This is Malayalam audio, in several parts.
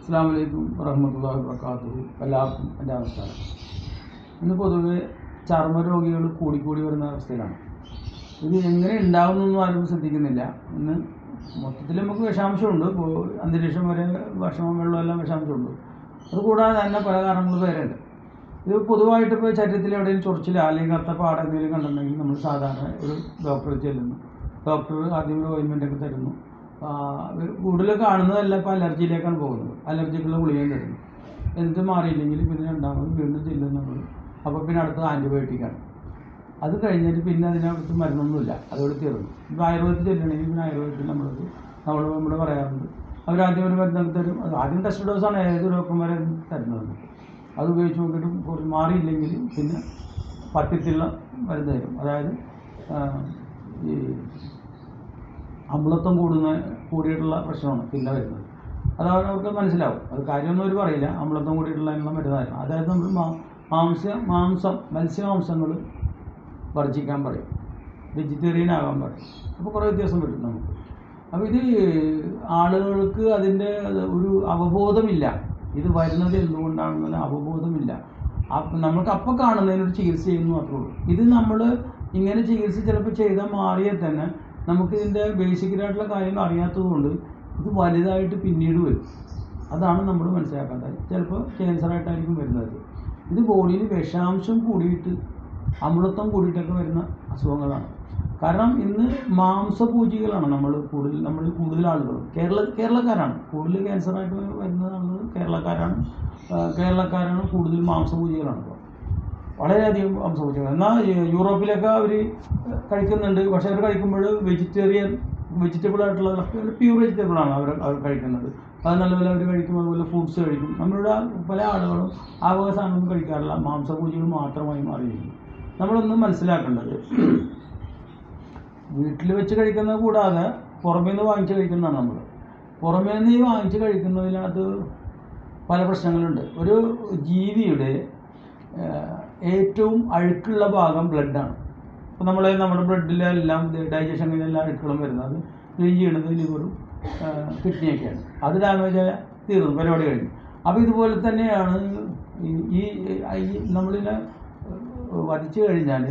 അസ്സലാമു അലൈക്കും വറഹ്മത്തുള്ളാഹി വബറകാതുഹു. എല്ലാവർക്കും എൻ്റെ നമസ്കാരം. ഇന്ന് പൊതുവെ ചർമ്മരോഗികൾ കൂടിക്കൂടി വരുന്ന അവസ്ഥയിലാണ്. ഇത് എങ്ങനെ ഉണ്ടാകുന്നൊന്നും ആരും ശ്രദ്ധിക്കുന്നില്ല. ഇന്ന് മൊത്തത്തിൽ നമുക്ക് വിഷാംശമുണ്ട്, അന്തരീക്ഷം വരെ ഭക്ഷണം വെള്ളമെല്ലാം വിഷാംശമുണ്ട്. അതുകൂടാതെ തന്നെ പല കാരണങ്ങൾ വേറെയുണ്ട്. ഇത് പൊതുവായിട്ട് ഇപ്പോൾ ശരീരത്തിൽ എവിടെയും ചൊറിച്ചില അല്ലെങ്കിൽ കറുത്ത പാട് എന്തെങ്കിലും കണ്ടിട്ടുണ്ടെങ്കിൽ നമ്മൾ സാധാരണ ഒരു ഡോക്ടറെ ചെല്ലുന്നു. ഡോക്ടർ ആദ്യം ഒരു ഓയിൻമെൻ്റൊക്കെ തരുന്നു. കൂടുതൽ കാണുന്നതല്ല ഇപ്പോൾ അലർജിയിലേക്കാണ് പോകുന്നത്. അലർജിക്കുള്ള ഗുളികയും തരുന്നു. എന്നിട്ട് മാറിയില്ലെങ്കിൽ പിന്നെ രണ്ടാമത് വീണ്ടും ചെല്ലുന്നത്. അപ്പോൾ പിന്നെ അടുത്തത് ആൻറ്റിബയോട്ടിക്കാണ്. അത് കഴിഞ്ഞിട്ട് പിന്നെ അതിനകത്ത് മരുന്നൊന്നുമില്ല, അതോടെ തീർന്നു. ഇപ്പോൾ ആയുർവേദത്തിൽ ചെല്ലണമെങ്കിൽ പിന്നെ ആയുർവേദത്തിൽ നമ്മൾ പറയാറുണ്ട്. അവരാദ്യം ഒരു മരുന്നൊക്കെ തരും. അത് ആദ്യം ടെസ്റ്റ് ഡോസാണ് ഏത് ഡോക്ടർമാരെ തരുന്നത്. അത് ഉപയോഗിച്ച് നോക്കിയിട്ട് കുറച്ച് മാറിയില്ലെങ്കിൽ പിന്നെ പത്യത്തിലുള്ള മരുന്ന് തരും. അതായത് ഈ അമ്ലത്വം കൂടിയിട്ടുള്ള പ്രശ്നമാണ് പിന്നെ വരുന്നത്. അതാണ് അവർക്ക് മനസ്സിലാവും. അത് കാര്യമൊന്നും അവർ പറയില്ല. അമ്ലത്വം കൂടിയിട്ടുള്ള മരുന്നായിരുന്നു. അതായത് നമ്മൾ മത്സ്യമാംസങ്ങൾ വർജിക്കാൻ പറയും, വെജിറ്റേറിയൻ ആകാൻ പറയും. അപ്പോൾ കുറേ വ്യത്യാസം വരും നമുക്ക്. അപ്പോൾ ഇത് ആളുകൾക്ക് അതിൻ്റെ ഒരു അവബോധമില്ല. ഇത് വരുന്നത് എന്തുകൊണ്ടാണെന്നുള്ള അവബോധമില്ല. നമ്മൾക്ക് അപ്പം കാണുന്നതിനൊരു ചികിത്സ ചെയ്യുന്നു മാത്രമേ ഉള്ളൂ. ഇത് നമ്മൾ ഇങ്ങനെ ചികിത്സ ചിലപ്പോൾ ചെയ്താൽ മാറിയാൽ തന്നെ നമുക്കിതിൻ്റെ ബേസിക്കലായിട്ടുള്ള കാര്യങ്ങൾ അറിയാത്തതുകൊണ്ട് ഇത് വലുതായിട്ട് പിന്നീട് വരും. അതാണ് നമ്മൾ മനസ്സിലാക്കേണ്ടത്. ചിലപ്പോൾ ക്യാൻസറായിട്ടായിരിക്കും വരുന്നത്. ഇത് ബോഡിയിൽ വിഷാംശം കൂടിയിട്ട് അമ്ലത്വം കൂടിയിട്ടൊക്കെ വരുന്ന അസുഖങ്ങളാണ്. കാരണം ഇന്ന് മാംസപൂജികളാണ് നമ്മൾ കൂടുതൽ ആളുകളും. കേരളക്കാരാണ് കൂടുതൽ ക്യാൻസറായിട്ട് വരുന്നത് ആളുകൾ കേരളക്കാരാണ് കൂടുതൽ മാംസപൂജികളാണ്. ഇപ്പോൾ വളരെയധികം മാംസപൂജികൾ. എന്നാൽ യൂറോപ്പിലൊക്കെ അവർ കഴിക്കുന്നുണ്ട്. പക്ഷേ അവർ കഴിക്കുമ്പോൾ വെജിറ്റബിൾ ആയിട്ടുള്ള പ്യൂർ വെജിറ്റബിളാണ് അവർ കഴിക്കുന്നത്. അത് നല്ലപോലെ അവർ കഴിക്കും. അതുപോലെ ഫ്രൂട്ട്സ് കഴിക്കും. നമ്മളുടെ പല ആളുകളും ആ വക സാധനമൊന്നും കഴിക്കാറില്ല. മാംസപൂജികൾ മാത്രമായി മാറിയിരിക്കും. നമ്മളൊന്നും മനസ്സിലാക്കേണ്ടത്, വീട്ടിൽ വെച്ച് കഴിക്കുന്നത് കൂടാതെ പുറമേ നിന്ന് വാങ്ങിച്ച് കഴിക്കുന്നതാണ് നമ്മൾ. പുറമേ നിന്ന് ഈ വാങ്ങിച്ച് കഴിക്കുന്നതിനകത്ത് പല പ്രശ്നങ്ങളുണ്ട്. ഒരു ജീവിയുടെ ഏറ്റവും അഴുക്കുള്ള ഭാഗം ബ്ലഡാണ്. അപ്പോൾ നമ്മുടെ ബ്ലഡിലെല്ലാം ഡൈജഷൻ കഴിഞ്ഞെല്ലാം അഴുക്കുകളും വരുന്നത് ക്ലീൻ ചെയ്യണത് ലിവറും കിഡ്നിയൊക്കെയാണ്. അത് ഡാമേജ് തീർന്നു, പരിപാടി കഴിഞ്ഞു. അപ്പോൾ ഇതുപോലെ തന്നെയാണ് ഈ നമ്മളിനെ വധിച്ചു കഴിഞ്ഞാൽ,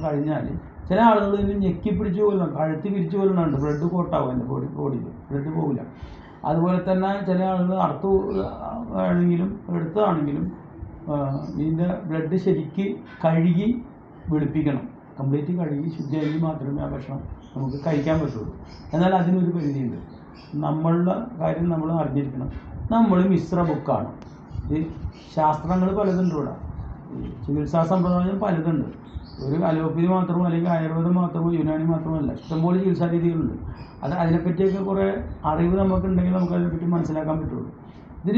കഴിഞ്ഞാൽ ചില ആളുകൾ ഇതിന് ഞെക്കി പിടിച്ച് കൊല്ലണം, കഴുത്തി പിരിച്ച് കൊല്ലണുണ്ട്. ബ്ലഡ് കോട്ടാവും എൻ്റെ ബോഡിയിൽ, ബ്ലഡ് പോകില്ല. അതുപോലെ തന്നെ ചില ആളുകൾ എടുത്തതാണെങ്കിലും ഇതിൻ്റെ ബ്ലഡ് ശരിക്ക് കഴുകി വെളുപ്പിക്കണം. കംപ്ലീറ്റ് കഴുകി ശുദ്ധിയാക്കി മാത്രമേ ആ ഭക്ഷണം നമുക്ക് കഴിക്കാൻ പറ്റുള്ളൂ. എന്നാൽ അതിനൊരു പരിധിയുണ്ട്. നമ്മളുടെ കാര്യം നമ്മൾ അറിഞ്ഞിരിക്കണം. നമ്മൾ മിശ്ര ബുക്കാണ്. ഈ ശാസ്ത്രങ്ങൾ പലതുണ്ട് ഇവിടെ. ഈ ചികിത്സാ സമ്പ്രദായം പലതുണ്ട്. ഒരു അലോപ്പതി മാത്രമോ അല്ലെങ്കിൽ ആയുർവേദം മാത്രമോ യുനാനി മാത്രമല്ല, ഇഷ്ടംപോലെ ചികിത്സാ രീതികളുണ്ട്. അതിനെപ്പറ്റിയൊക്കെ കുറേ അറിവ് നമുക്കുണ്ടെങ്കിൽ നമുക്ക് അതിനെപ്പറ്റി മനസ്സിലാക്കാൻ പറ്റുള്ളൂ. ഇതിൽ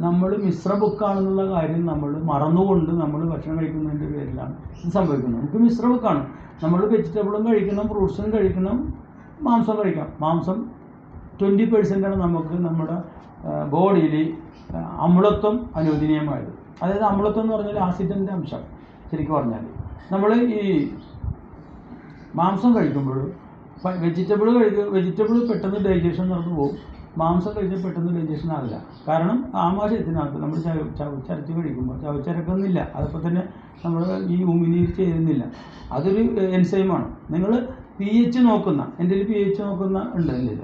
നമ്മൾ മിശ്ര ബുക്കാണെന്നുള്ള കാര്യം നമ്മൾ മറന്നുകൊണ്ട് നമ്മൾ ഭക്ഷണം കഴിക്കുന്നതിൻ്റെ പേരിലാണ് ഇത് സംഭവിക്കുന്നത്. നമുക്ക് മിശ്ര ബുക്കാണ്. നമ്മൾ വെജിറ്റബിളും കഴിക്കണം, ഫ്രൂട്ട്സും കഴിക്കണം, മാംസം കഴിക്കാം. മാംസം 20% നമുക്ക് നമ്മുടെ ബോഡിയിൽ അമ്ലത്വം അനുവദനീയമായത്. അതായത് അമ്ലത്വം എന്ന് പറഞ്ഞാൽ ആസിഡിൻ്റെ അംശം. ശരിക്കും പറഞ്ഞാൽ നമ്മൾ ഈ മാംസം കഴിക്കുമ്പോൾ വെജിറ്റബിൾ പെട്ടെന്ന് ഡൈജഷൻ നടന്നു പോകും. മാംസം കഴിച്ചാൽ പെട്ടെന്ന് ഡൈജഷൻ ആവില്ല. കാരണം ആമാശയത്തിനകത്ത് നമ്മൾ ചവച്ചരച്ച് കഴിക്കുമ്പോൾ ചവച്ചരക്കുന്നില്ല. അതിപ്പോൾ തന്നെ നമ്മൾ ഈ ഉമിനീര് ചെയ്യുന്നില്ല. അതൊരു എൻസൈമാണ്. നിങ്ങൾ pH നോക്കുന്ന, എൻ്റെ pH നോക്കുന്ന ഉണ്ട് ഇല്ല.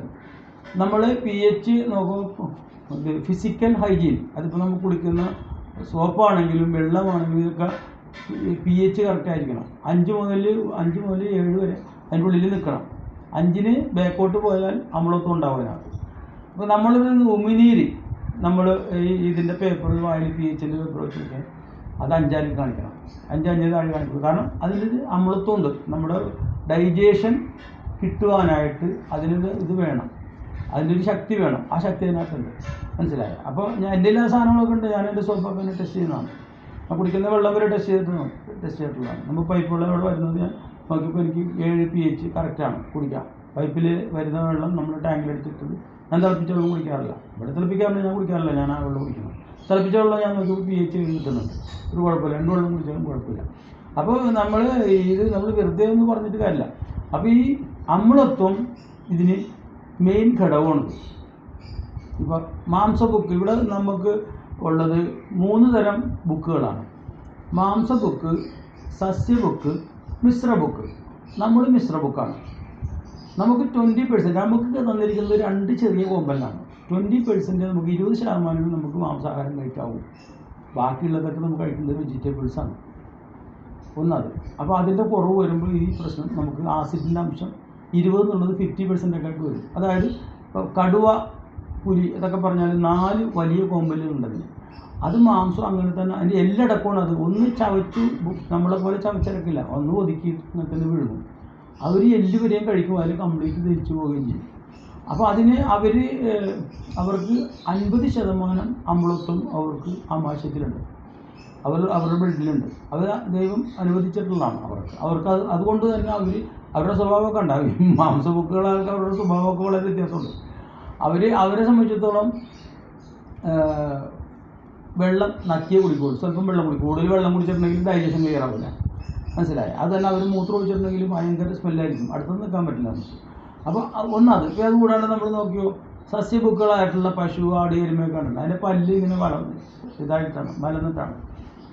നമ്മൾ pH നോക്കുമ്പോൾ ഫിസിക്കൽ ഹൈജീൻ, അതിപ്പോൾ നമ്മൾ കുളിക്കുന്ന സോപ്പാണെങ്കിലും വെള്ളമാണെങ്കിലും ഒക്കെ pH കറക്റ്റ് ആയിരിക്കണം. 5 മുതൽ 7 വരെ അതിൻ്റെ ഉള്ളിൽ നിൽക്കണം. 5ന് ബാക്കോട്ട് പോയാൽ അമ്ലത്വം ഉണ്ടാവാനാണ്. അപ്പോൾ നമ്മളൊരു ഉമിനീര് നമ്മൾ ഇതിൻ്റെ പേപ്പർ വായിൽ pHൻ്റെ പേപ്പർ വെച്ചിട്ട് അത് 5 കാണിക്കണം. 5 താഴെ കാണിക്കണം. കാരണം അതിലൊരു അമ്ലത്വം ഉണ്ട്. നമ്മുടെ ഡൈജഷൻ കിട്ടുവാനായിട്ട് അതിനൊരു ഇത് വേണം, അതിൻ്റെ ഒരു ശക്തി വേണം. ആ ശക്തി അതിനകത്തുണ്ട്. മനസ്സിലായോ? അപ്പോൾ എൻ്റെ എല്ലാ സാധനങ്ങളൊക്കെ ഉണ്ട്. ഞാൻ എൻ്റെ സോപ്പൊക്കെ തന്നെ ടെസ്റ്റ് ചെയ്യുന്നതാണ്. കുടിക്കുന്ന വെള്ളം വരെ ടെസ്റ്റ് ചെയ്തിട്ടുള്ളതാണ്. നമ്മൾ പൈപ്പ് വെള്ളം വരുന്നത് ഞാൻ നോക്കിയപ്പോൾ എനിക്ക് 7 pH കറക്റ്റാണ് കുടിക്കാം. പൈപ്പിൽ വരുന്ന വെള്ളം നമ്മൾ ടാങ്കിലെടുത്തിട്ട് ഞാൻ തിളപ്പിച്ച വെള്ളം കുടിക്കാറില്ല. ഇവിടെ തിളപ്പിക്കാറില്ല, ഞാൻ കുടിക്കാറില്ല. ഞാൻ ആ വെള്ളം കുടിക്കണം. തിളപ്പിച്ച വെള്ളം ഞാൻ നോക്കിയപ്പോൾ pH കിട്ടുന്നുണ്ട്. ഒരു കുഴപ്പമില്ല. 2 വെള്ളം കുടിച്ചാലും കുഴപ്പമില്ല. അപ്പോൾ നമ്മൾ വെറുതെ ഒന്നും പറഞ്ഞിട്ട് കാര്യമില്ല. അപ്പോൾ ഈ അമ്ലത്വം ഇതിന് മെയിൻ ഘടകമാണ്. ഇപ്പോൾ മാംസ ബുക്ക് ഇവിടെ നമുക്ക് ഉള്ളത് 3 തരം ബുക്കുകളാണ്. മാംസ ബുക്ക്, സസ്യ ബുക്ക്, മിശ്ര ബുക്ക്. നമ്മൾ മിശ്ര ബുക്കാണ്. നമുക്ക് 20% നമുക്ക് തന്നിരിക്കുന്നത് 2 ചെറിയ കോമ്പലാണ്. 20% നമുക്ക് 20% നമുക്ക് മാംസാഹാരം കഴിക്കാവൂ. ബാക്കിയുള്ളതൊക്കെ നമുക്ക് കഴിക്കുന്നത് വെജിറ്റബിൾസാണ്. ഒന്നത്. അപ്പോൾ അതിൻ്റെ കുറവ് വരുമ്പോൾ ഈ പ്രശ്നം നമുക്ക് ആസിഡിൻ്റെ അംശം 20 എന്നുള്ളത് 50% ഒക്കെ ആയിട്ട് വരും. അതായത് ഇപ്പോൾ കടുവ, പുലി ഇതൊക്കെ പറഞ്ഞാൽ 4 വലിയ കോമ്പലുകളുണ്ടതിന്. അത് മാംസം അങ്ങനെ തന്നെ അതിൻ്റെ എല്ലായിടക്കമാണ്. അത് ഒന്ന് ചവച്ചു നമ്മളെ പോലെ ചവച്ചിറക്കില്ല, ഒന്ന് ഒതുക്കി അങ്ങനെ തന്നെ വിഴുങ്ങും. അവർ എല്ല് വരെയും കഴിക്കും, അതിൽ കംപ്ലീറ്റ് തിരിച്ചു പോവുകയും ചെയ്യും. അപ്പോൾ അതിന് അവർക്ക് 50% അമ്ലത്വം അവർക്ക് ആമാശയത്തിലുണ്ട്, അവരുടെ ബ്ലഡിലുണ്ട്. അവർ ദൈവം അനുവദിച്ചിട്ടുള്ളതാണ് അവർക്ക് അതുകൊണ്ട് തന്നെ അവരുടെ സ്വഭാവമൊക്കെ ഉണ്ടാകും. മാംസബുക്കുകളൊക്കെ അവരുടെ സ്വഭാവമൊക്കെ വളരെ വ്യത്യാസമുണ്ട്. അവരെ സംബന്ധിച്ചിടത്തോളം വെള്ളം നക്കിയേ കുടിക്കുള്ളൂ. സ്വല്പം വെള്ളം കുടിക്കും. കൂടുതൽ വെള്ളം കുടിച്ചിട്ടുണ്ടെങ്കിൽ ഡൈജഷൻ ക്ലിയർ ആവില്ല. മനസ്സിലായി? അത് തന്നെ അവർ മൂത്രം ഒഴിച്ചിട്ടുണ്ടെങ്കിൽ ഭയങ്കര സ്മെല്ലായിരിക്കും, അടുത്ത് നിൽക്കാൻ പറ്റില്ല. അപ്പോൾ ഒന്നത്. ഇപ്പോൾ അത് കൂടാണ്ട് നമ്മൾ നോക്കിയോ, സസ്യബുക്കുകളായിട്ടുള്ള പശു, ആട്, എരുമയൊക്കെ ഉണ്ട്. അതിൻ്റെ പല്ല് ഇങ്ങനെ ഇതായിട്ടാണ്, മലർന്നിട്ടാണ്.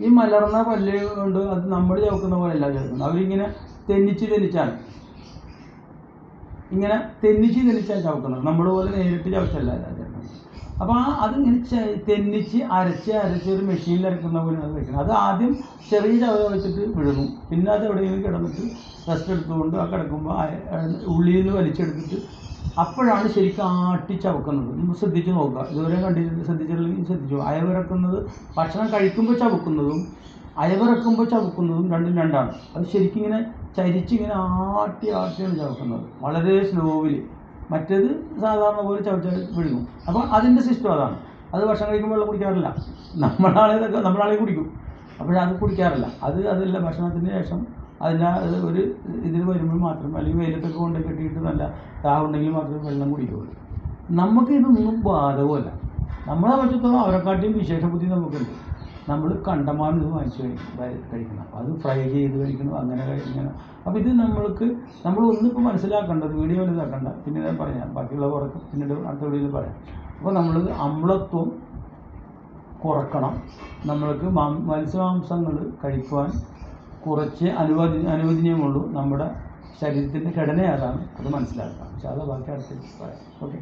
ഈ മലർന്ന പല്ല് കൊണ്ട് അത് നമ്മൾ ചവക്കുന്ന പോലെ അല്ല ചവക്കുന്നത്. അവരിങ്ങനെ തെന്നിച്ചാണ് ചവക്കുന്നത്. നമ്മൾ പോലെ നേരിട്ട് ചവച്ചല്ല ചേർക്കുന്നത്. അപ്പോൾ അതിങ്ങനെ തെന്നിച്ച് അരച്ച് ഒരു മെഷീനിൽ അരക്കുന്ന പോലെയാണ് അത് കഴിക്കുന്നത്. അത് ആദ്യം ചെറിയ ചവ വെച്ചിട്ട് വിഴുങ്ങും, പിന്നെ അത് എവിടെയെങ്കിലും കിടന്നിട്ട് റെസ്റ്റ് എടുത്തുകൊണ്ട് ആ കിടക്കുമ്പോൾ ഉള്ളിൽ നിന്ന് വലിച്ചെടുത്തിട്ട് അപ്പോഴാണ് ശരിക്കും ആട്ടി ചവക്കുന്നത്. നമ്മൾ ശ്രദ്ധിച്ച് നോക്കുക. ഇതുവരെ ശ്രദ്ധിച്ചിട്ടില്ലെങ്കിൽ ശ്രദ്ധിച്ചു. അയവിറക്കുന്നത്, ഭക്ഷണം കഴിക്കുമ്പോൾ ചവക്കുന്നതും അയവിറക്കുമ്പോൾ ചവക്കുന്നതും രണ്ടാണ്. അത് ശരിക്കും ഇങ്ങനെ ചരിച്ചിങ്ങനെ ആട്ടിയാണ് ചവക്കുന്നത്, വളരെ സ്ലോവിൽ. മറ്റേത് സാധാരണ പോലെ ചവച്ച വിഴുങ്ങും. അപ്പോൾ അതിൻ്റെ സിസ്റ്റം അതാണ്. അത് ഭക്ഷണം കഴിക്കുമ്പോൾ വെള്ളം കുടിക്കാറില്ല. നമ്മളാളെ കുടിക്കും, അപ്പോഴത് കുടിക്കാറില്ല. അതല്ല, ഭക്ഷണത്തിന് ശേഷം ഒരു ഇതിൽ വരുമ്പോൾ മാത്രം, അല്ലെങ്കിൽ വെയിലത്തൊക്കെ കൊണ്ട് കെട്ടിയിട്ട് നല്ല ദാഹമുണ്ടെങ്കിൽ മാത്രമേ വെള്ളം കുടിക്കുകയുള്ളൂ. നമുക്ക് ഇതൊന്നും ബാധകമല്ല. നമ്മളെ പറ്റത്തോളം അവരെക്കാട്ടിയും വിശേഷ ബുദ്ധി നമുക്കുണ്ട്. നമ്മൾ കണ്ടമാനം ഇത് വാങ്ങിച്ച് കഴിക്കണം, അത് ഫ്രൈ ചെയ്ത് കഴിക്കണം, അങ്ങനെ കഴിക്കണം. അപ്പോൾ ഇത് നമ്മളൊന്നിപ്പോൾ മനസ്സിലാക്കേണ്ടത്, വീഡിയോ വലുതാക്കണ്ട, പിന്നെ ഞാൻ പറയാം, ബാക്കിയുള്ള കുറച്ച് പിന്നീട് അടുത്ത വീഡിയോയിൽ പറയാം. അപ്പോൾ നമ്മൾ അമ്ലത്വം കുറക്കണം. നമ്മൾക്ക് മത്സ്യമാംസങ്ങൾ കഴിക്കുവാൻ കുറച്ച് അനുവദനീയമുള്ളൂ. നമ്മുടെ ശരീരത്തിൻ്റെ ഘടന അതാണ്, അത് മനസ്സിലാക്കാം. പക്ഷേ അത് ബാക്കി അടുത്ത് പറയാം. ഓക്കെ.